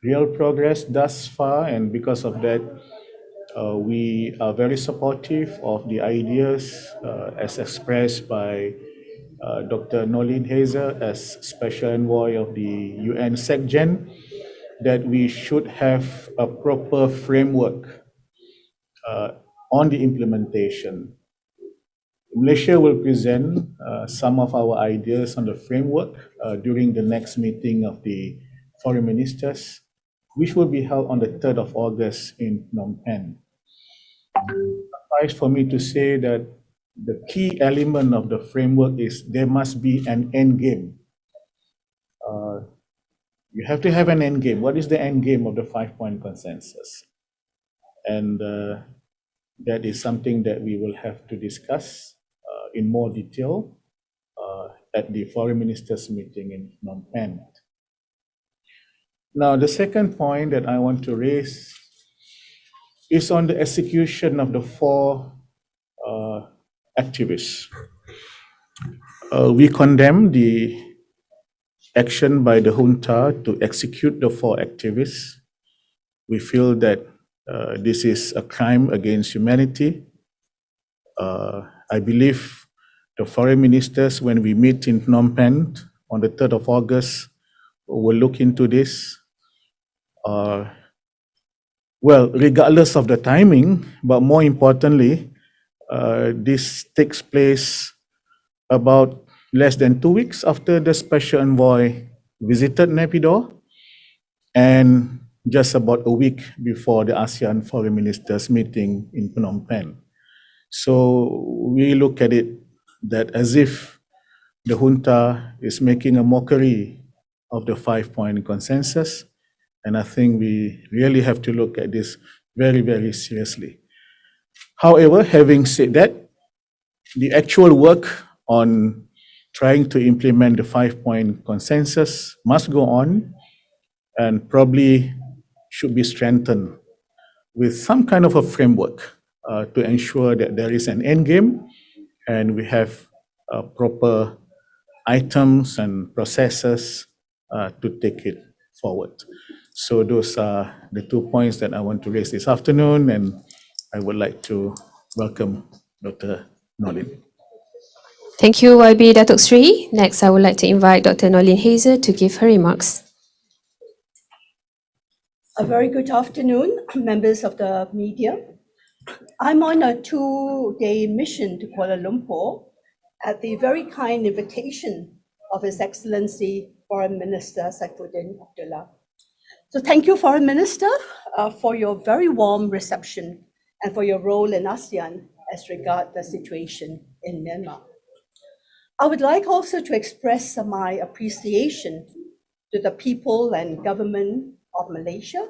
real progress thus far, and because of that, we are very supportive of the ideas as expressed by Dr. Noeleen Heyzer as Special Envoy of the UN SecGen, that we should have a proper framework on the implementation. Malaysia will present some of our ideas on the framework during the next meeting of the foreign ministers, which will be held on the 3rd of August in Phnom Penh. Suffice for me to say that the key element of the framework is there must be an end game. You have to have an end game. What is the end game of the 5-point consensus? And that is something that we will have to discuss in more detail at the foreign ministers meeting in Phnom Penh. Now, the second point that I want to raise is on the execution of the 4 activists. We condemn the action by the junta to execute the 4 activists. We feel that this is a crime against humanity. I believe the foreign ministers, when we meet in Phnom Penh on the 3rd of August, will look into this. Well, regardless of the timing, but more importantly, this takes place about less than 2 weeks after the special envoy visited Naypyidaw, and just about a week before the ASEAN foreign ministers meeting in Phnom Penh. So we look at it that as if the junta is making a mockery of the 5-point consensus, and I think we really have to look at this very, very seriously. However, having said that, the actual work on trying to implement the 5-point consensus must go on and probably should be strengthened with some kind of a framework to ensure that there is an end game and we have proper items and processes to take it forward. So those are the 2 points that I want to raise this afternoon, and I would like to welcome Dr. Noeleen. Thank you, YB Datuk Sri. Next, I would like to invite Dr. Noeleen Heyzer to give her remarks. A very good afternoon, members of the media. I'm on a 2-day mission to Kuala Lumpur at the very kind invitation of His Excellency Foreign Minister Saifuddin Abdullah. So thank you, Foreign Minister, for your very warm reception and for your role in ASEAN as regards the situation in Myanmar. I would like also to express my appreciation to the people and government of Malaysia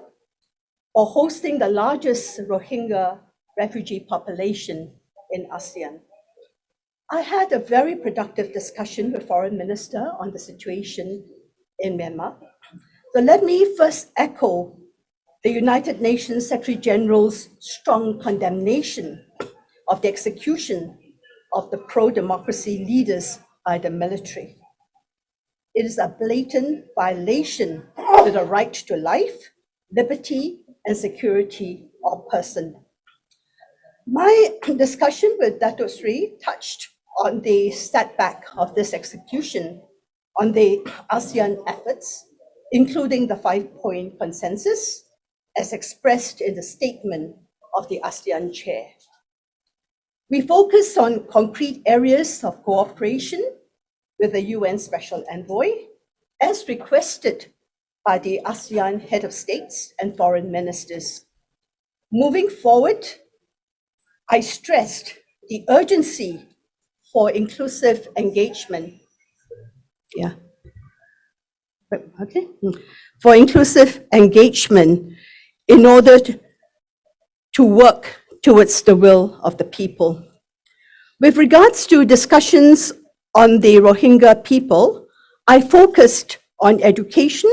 for hosting the largest Rohingya refugee population in ASEAN. I had a very productive discussion with Foreign Minister on the situation in Myanmar. So let me first echo the United Nations Secretary General's strong condemnation of the execution of the pro-democracy leaders by the military. It is a blatant violation to the right to life, liberty, and security of person. My discussion with Datuk Sri touched on the setback of this execution on the ASEAN efforts, including the 5-point consensus, as expressed in the statement of the ASEAN chair. We focused on concrete areas of cooperation with the UN Special Envoy, as requested by the ASEAN head of states and foreign ministers. Moving forward, I stressed the urgency for inclusive engagement. For inclusive engagement in order to work towards the will of the people. With regards to discussions on the Rohingya people, I focused on education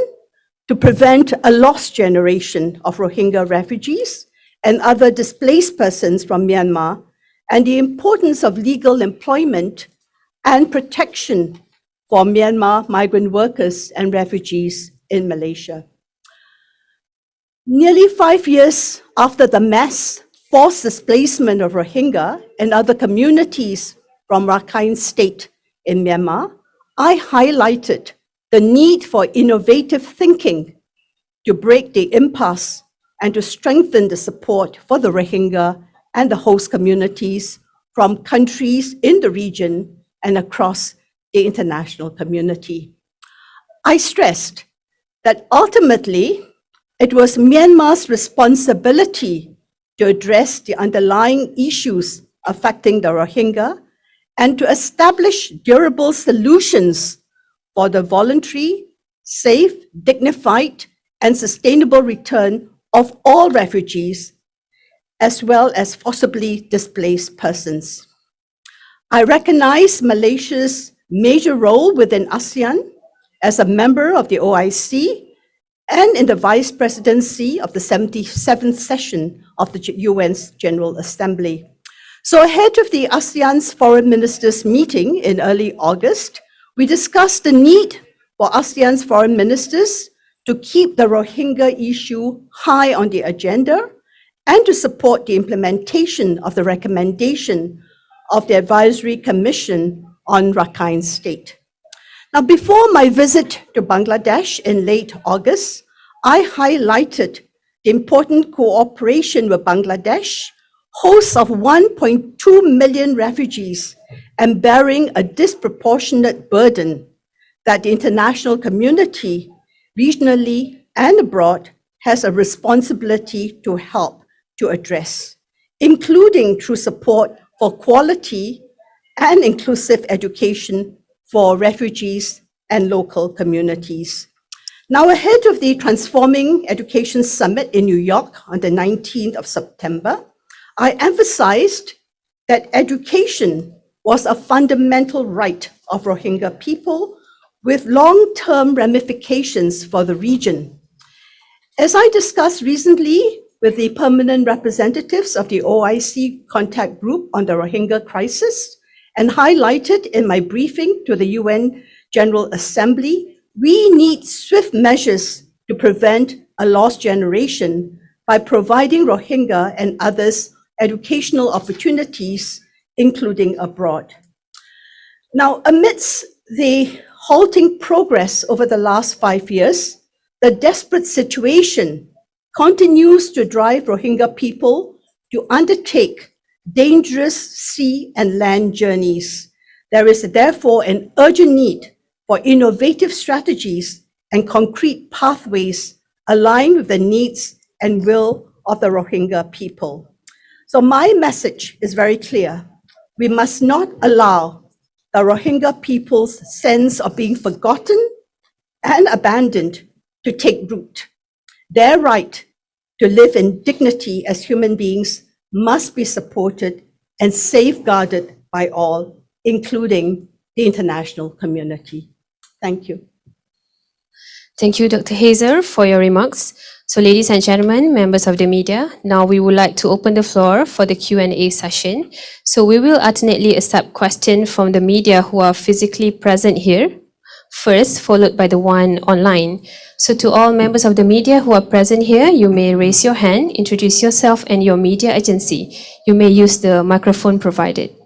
to prevent a lost generation of Rohingya refugees and other displaced persons from Myanmar, and the importance of legal employment and protection for Myanmar migrant workers and refugees in Malaysia. Nearly 5 years after the mass forced displacement of Rohingya and other communities from Rakhine State in Myanmar, I highlighted the need for innovative thinking to break the impasse and to strengthen the support for the Rohingya and the host communities from countries in the region and across the international community. I stressed that ultimately it was Myanmar's responsibility to address the underlying issues affecting the Rohingya and to establish durable solutions for the voluntary, safe, dignified, and sustainable return of all refugees, as well as forcibly displaced persons. I recognize Malaysia's major role within ASEAN as a member of the OIC and in the vice presidency of the 77th session of the UN's General Assembly. So ahead of the ASEAN's foreign ministers meeting in early August, we discussed the need for ASEAN's foreign ministers to keep the Rohingya issue high on the agenda and to support the implementation of the recommendation of the Advisory Commission on Rakhine State. Now, before my visit to Bangladesh in late August, I highlighted the important cooperation with Bangladesh, host of 1.2 million refugees and bearing a disproportionate burden that the international community, regionally and abroad, has a responsibility to help to address, including through support for quality and inclusive education for refugees and local communities. Now, ahead of the Transforming Education Summit in New York on the 19th of September, I emphasized that education was a fundamental right of Rohingya people with long-term ramifications for the region. As I discussed recently with the permanent representatives of the OIC contact group on the Rohingya crisis and highlighted in my briefing to the UN General Assembly, we need swift measures to prevent a lost generation by providing Rohingya and others educational opportunities, including abroad. Now, amidst the halting progress over the last 5 years, the desperate situation continues to drive Rohingya people to undertake dangerous sea and land journeys. There is therefore an urgent need for innovative strategies and concrete pathways aligned with the needs and will of the Rohingya people. So my message is very clear. We must not allow the Rohingya people's sense of being forgotten and abandoned to take root. Their right to live in dignity as human beings must be supported and safeguarded by all, including the international community. Thank you. Thank you, Dr. Hazer, for your remarks. So, ladies and gentlemen, members of the media, now we would like to open the floor for the Q&A session. So we will alternately accept questions from the media who are physically present here first, followed by the one online. So to all members of the media who are present here, you may raise your hand, introduce yourself and your media agency. You may use the microphone provided.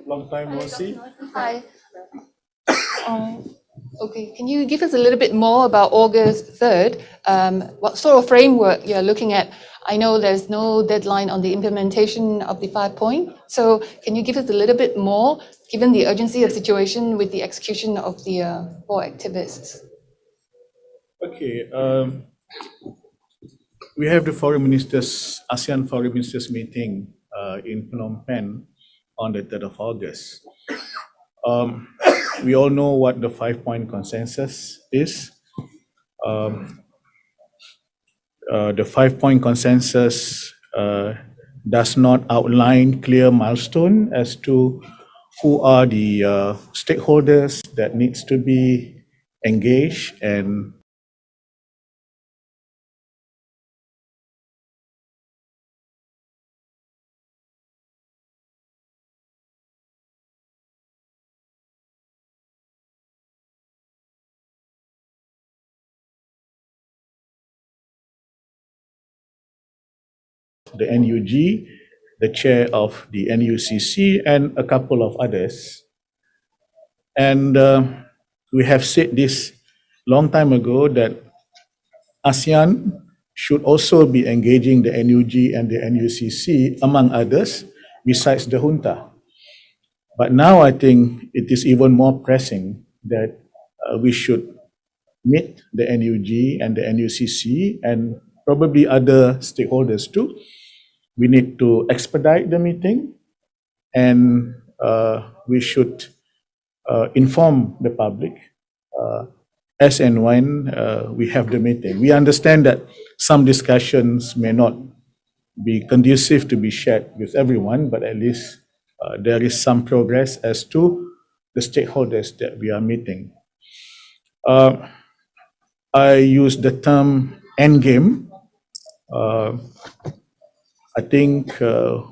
Long time no see. Hi. Okay, can you give us a little bit more about August 3rd? What sort of framework you're looking at? I know there's no deadline on the implementation of the 5-point. So can you give us a little bit more, given the urgency of the situation with the execution of the 4 activists? Okay. We have the foreign ministers, ASEAN foreign ministers meeting in Phnom Penh on the 3rd of August. We all know what the 5-point consensus is. The 5-point consensus does not outline clear milestone as to who are the stakeholders that needs to be engaged and the NUG, the chair of the NUCC, and a couple of others. And we have said this long time ago that ASEAN should also be engaging the NUG and the NUCC, among others, besides the junta. But now I think it is even more pressing that we should meet the NUG and the NUCC and probably other stakeholders too. We need to expedite the meeting, and we should inform the public as and when we have the meeting. We understand that some discussions may not be conducive to be shared with everyone, but at least there is some progress as to the stakeholders that we are meeting. I use the term endgame. I think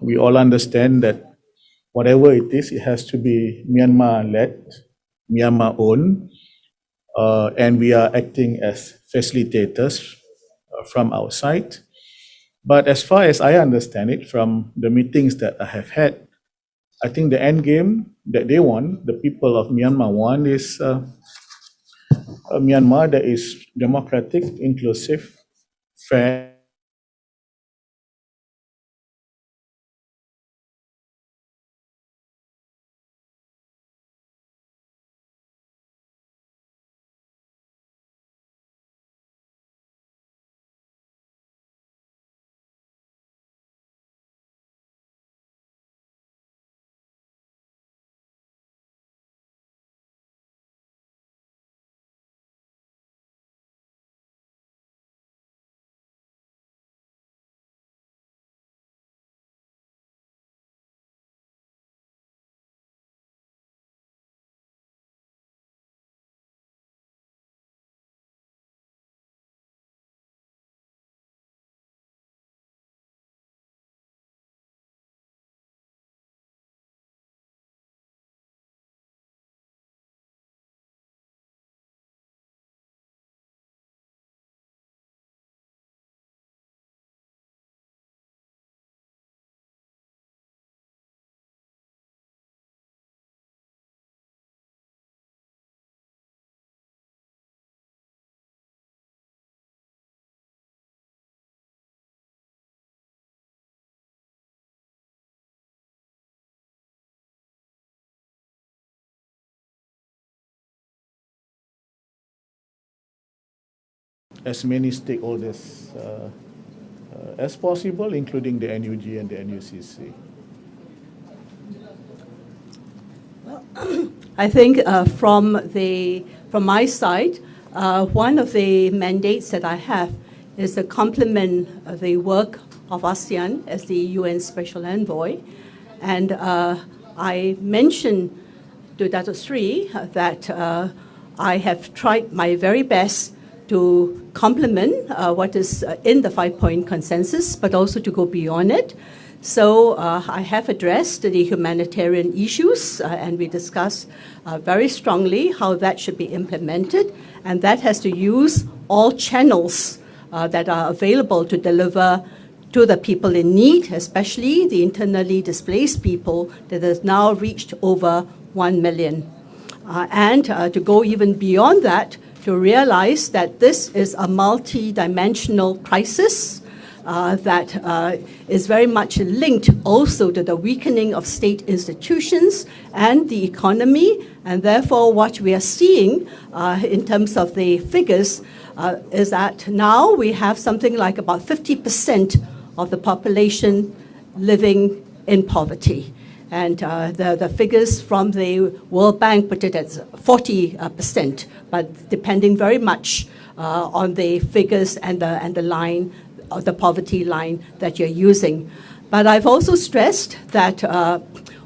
we all understand that whatever it is, it has to be Myanmar-led, Myanmar-owned, and we are acting as facilitators from our side. But as far as I understand it from the meetings that I have had, I think the end game that they want, the people of Myanmar want, is a Myanmar that is democratic, inclusive, fair, as many stakeholders as possible, including the NUG and the NUCC. I think from my side, one of the mandates that I have is to complement the work of ASEAN as the UN Special Envoy. And I mentioned to Dato Sri that I have tried my very best to complement what is in the 5-point consensus, but also to go beyond it. So I have addressed the humanitarian issues, and we discussed very strongly how that should be implemented, and that has to use all channels that are available to deliver to the people in need, especially the internally displaced people that has now reached over 1 million. And to go even beyond that, to realize that this is a multi-dimensional crisis that is very much linked also to the weakening of state institutions and the economy. And therefore, what we are seeing in terms of the figures is that now we have something like about 50% of the population living in poverty. And the figures from the World Bank put it at 40%, but depending very much on the figures and the line, the poverty line that you're using. But I've also stressed that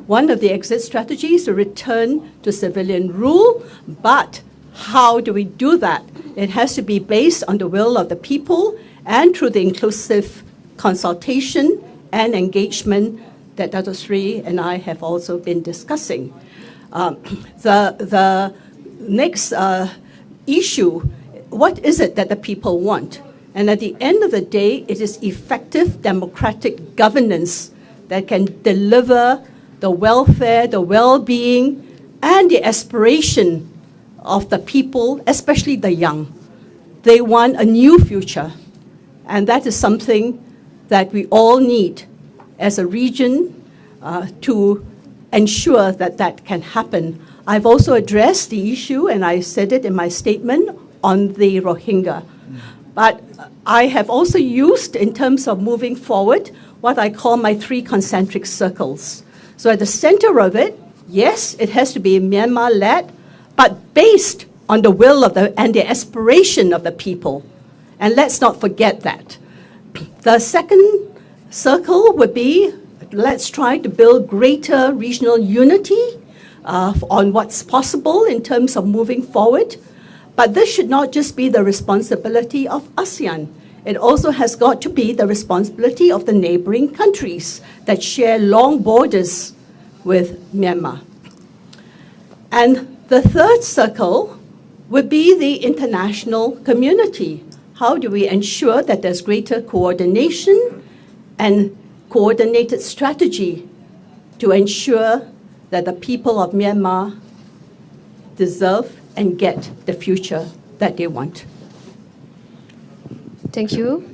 one of the exit strategies is to return to civilian rule, but how do we do that? It has to be based on the will of the people and through the inclusive consultation and engagement that Dato Sri and I have also been discussing. The next issue, what is it that the people want? And at the end of the day, it is effective democratic governance that can deliver the welfare, the well-being, and the aspiration of the people, especially the young. They want a new future. And that is something that we all need as a region to ensure that that can happen. I've also addressed the issue, and I said it in my statement, on the Rohingya. But I have also used, in terms of moving forward, what I call my 3 concentric circles. So at the center of it, yes, it has to be Myanmar-led, but based on the will of and the aspiration of the people. And let's not forget that. The second circle would be, let's try to build greater regional unity on what's possible in terms of moving forward. But this should not just be the responsibility of ASEAN. It also has got to be the responsibility of the neighboring countries that share long borders with Myanmar. And the third circle would be the international community. How do we ensure that there's greater coordination and coordinated strategy to ensure that the people of Myanmar deserve and get the future that they want? Thank you.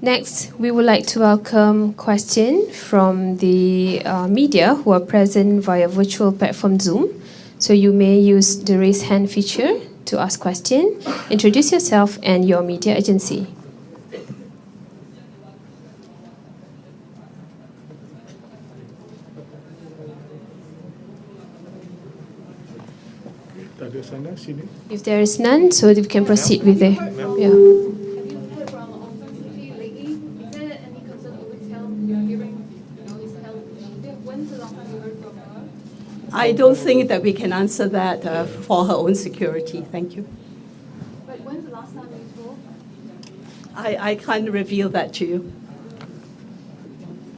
Next, we would like to welcome questions from the media who are present via virtual platform Zoom. So you may use the raise hand feature to ask questions. Introduce yourself and your media agency. If there is none, so we can proceed with the... Yeah. I don't think that we can answer that for her own security. Thank you. But when's the last time you told? I can't reveal that to you.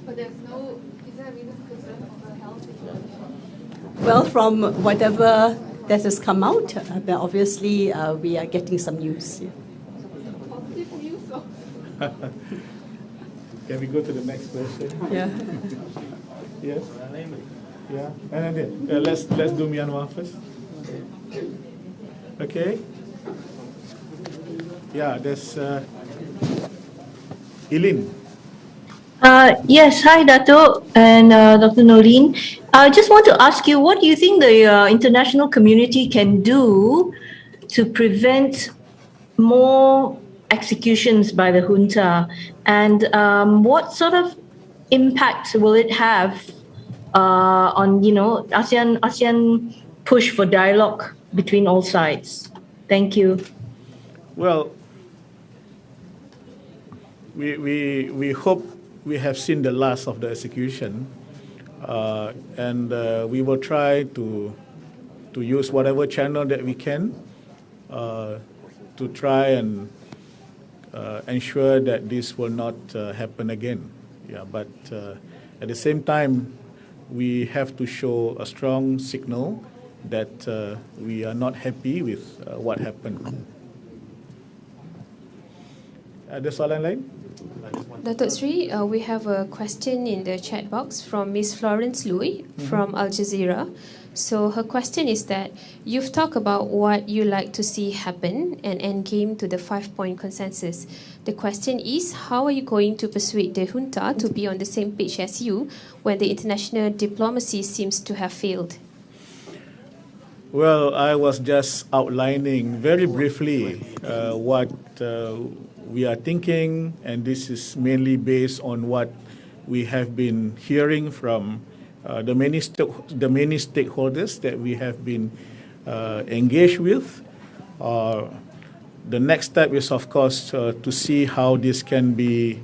But is there a reason for concern for her health situation? Well, from whatever that has come out, obviously we are getting some news. Yeah. Positive news? Or? Can we go to the next question? Yeah. Yes? Yeah, and then let's do Myanmar first. Okay. Yeah, there's Eileen. Yes, hi Dato and Dr. Noreen. I just want to ask you, what do you think the international community can do to prevent more executions by the junta, and what sort of impact will it have on ASEAN push for dialogue between all sides? Thank you. Well, we hope we have seen the last of the execution, and we will try to use whatever channel that we can to try and ensure that this will not happen again. Yeah, but at the same time, we have to show a strong signal that we are not happy with what happened. Ada soalan lain? Datuk Sri, we have a question in the chat box from Ms. Florence Lui from Al Jazeera. So her question is that you've talked about what you like to see happen and end game to the 5-point consensus. The question is, how are you going to persuade the junta to be on the same page as you when the international diplomacy seems to have failed? Well, I was just outlining very briefly what we are thinking, and this is mainly based on what we have been hearing from the many stakeholders that we have been engaged with. The next step is, of course, to see how this can be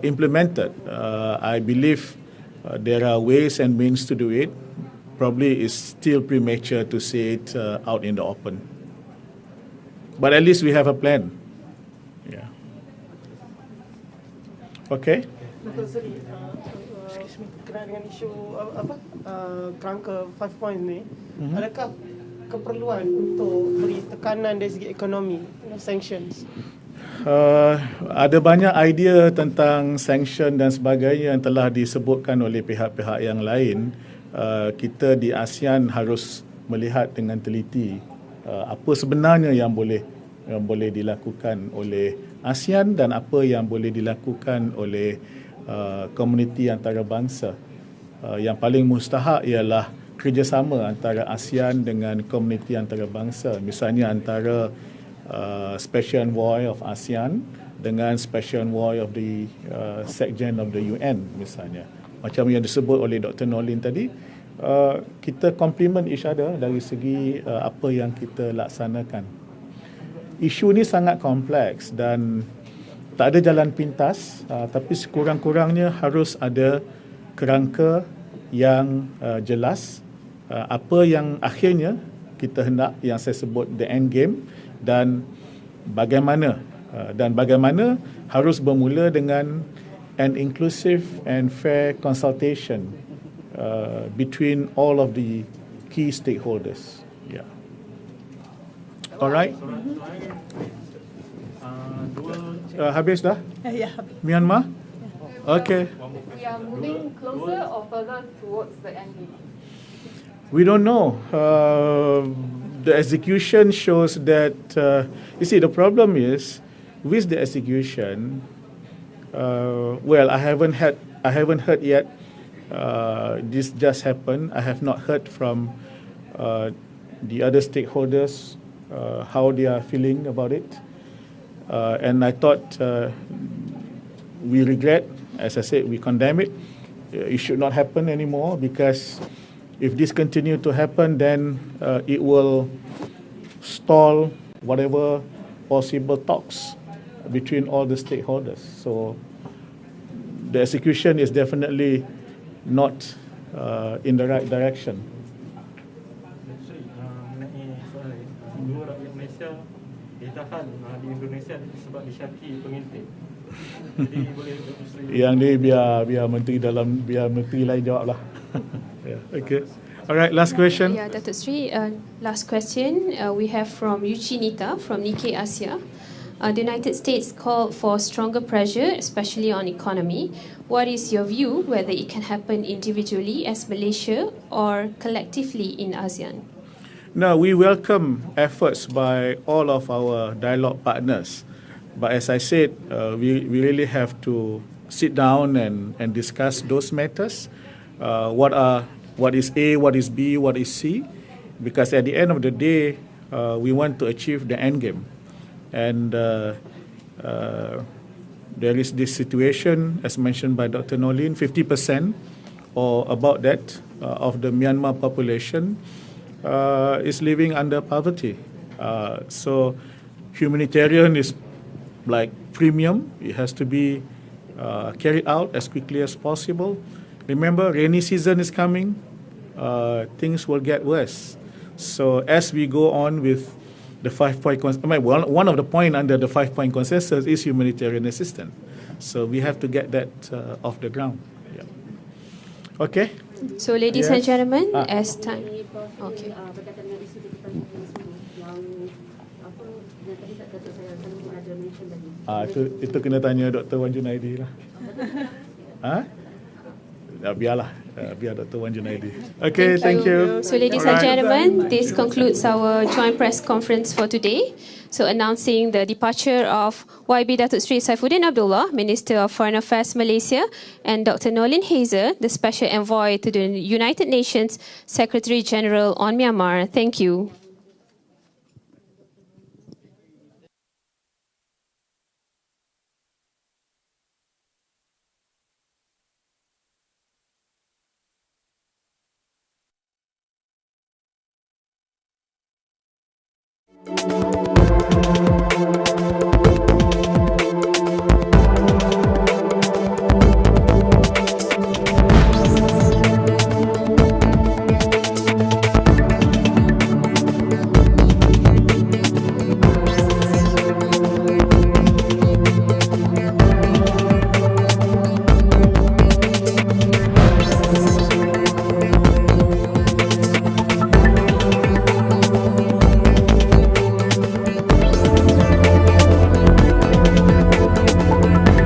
implemented. I believe there are ways and means to do it. Probably it's still premature to say it out in the open. But at least we have a plan. Yeah. Okay? Berkenaan dengan isu kerangka 5 points ni, adakah keperluan untuk beri tekanan dari segi ekonomi, sanctions? ada banyak idea tentang sanction dan sebagainya yang telah disebutkan oleh pihak-pihak yang lain. Kita di ASEAN harus melihat dengan teliti apa sebenarnya yang boleh dilakukan oleh ASEAN dan apa yang boleh dilakukan oleh komuniti antarabangsa. Yang paling mustahak ialah kerjasama antara ASEAN dengan komuniti antarabangsa, misalnya antara Special Envoy of ASEAN dengan Special Envoy of the Sekjen of the UN misalnya. Macam yang disebut oleh Dr. Nolin tadi, kita complement each other dari segi apa yang kita laksanakan. Isu ni sangat kompleks dan tak ada jalan pintas, tapi sekurang-kurangnya harus ada kerangka yang jelas, apa yang akhirnya kita hendak, yang saya sebut the end game, dan bagaimana harus bermula dengan an inclusive and fair consultation between all of the key stakeholders. Yeah. All right. Habis dah? Yeah, habis. Myanmar? Okay. We are moving closer or further towards the end game? We don't know. The execution shows that, you see, the problem is with the execution, well, I haven't heard yet. This just happened. I have not heard from the other stakeholders how they are feeling about it. And I thought we regret, as I said, we condemn it. It should not happen anymore, because if this continue to happen, then it will stall whatever possible talks between all the stakeholders. So the execution is definitely not in the right direction. Mengenai soalan dua rakyat Malaysia ditahan di Indonesia sebab disyaki pengintai. Jadi boleh Yang ni biar menteri lain jawablah. Yeah, okay. All right, last question. Yeah, Datuk Sri, last question we have from Yuchi Nita from Nikkei Asia. The United States called for stronger pressure, especially on economy. What is your view whether it can happen individually as Malaysia or collectively in ASEAN? No, we welcome efforts by all of our dialogue partners. But as I said, we really have to sit down and discuss those matters. What is A, what is B, what is C? Because at the end of the day, we want to achieve the end game. And there is this situation, as mentioned by Dr. Nolin, 50% or about that of the Myanmar population is living under poverty. So humanitarian is like premium. It has to be carried out as quickly as possible. Remember, rainy season is coming. Things will get worse. So as we go on with the 5-point one of the point under the 5-point consensus is humanitarian assistance. So we have to get that off the ground. Yeah. Okay. So ladies and Yes. gentlemen, as time. Okay. Berkaitan dengan isu kehidupan yang apa yang tadi Datuk saya ada mention tadi. Itu kena tanya Dr. Wan Junaidi lah. Biarlah, biar Dr. Wan Junaidi. Okay, thank you. So ladies and gentlemen, this concludes our joint press conference for today. So announcing the departure of YB Datuk Sri Saifuddin Abdullah, Minister of Foreign Affairs Malaysia, and Dr. Nolin Hazer, the Special Envoy to the United Nations Secretary General on Myanmar. Thank you.